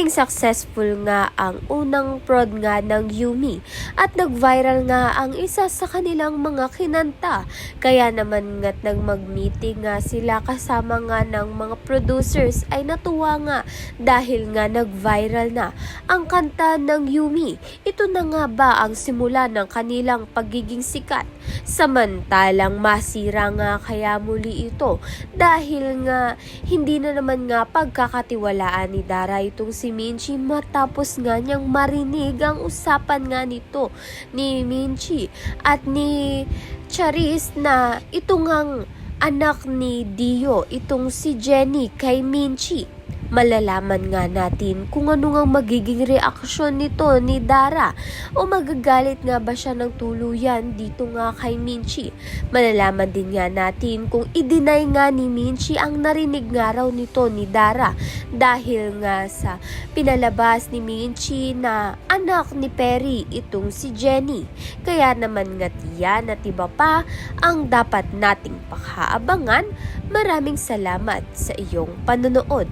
Naging successful nga ang unang prod nga ng Yumi at nag-viral nga ang isa sa kanilang mga kinanta. Kaya naman nga't nag-meeting nga sila kasama nga ng mga producers ay natuwa nga dahil nga nag-viral na ang kanta ng Yumi. Ito na nga ba ang simula ng kanilang pagiging sikat? Samantalang masira nga kaya muli ito dahil nga hindi na naman nga pagkakatiwalaan ni Dara itong si Minchi matapos nga niyang marinig ang usapan nga nito ni Minchi at ni Charis na ito ngang anak ni Dio, itong si Jenny kay Minchi. Malalaman nga natin kung ano nga magiging reaksyon nito ni Dara o magagalit nga ba siya ng tuluyan dito nga kay Minchi. Malalaman din nga natin kung i-deny nga ni Minchi ang narinig nga raw nito ni Dara dahil nga sa pinalabas ni Minchi na anak ni Perry itong si Jenny. Kaya naman nga tiyan at iba pa ang dapat nating pakaabangan. Maraming salamat sa iyong panonood.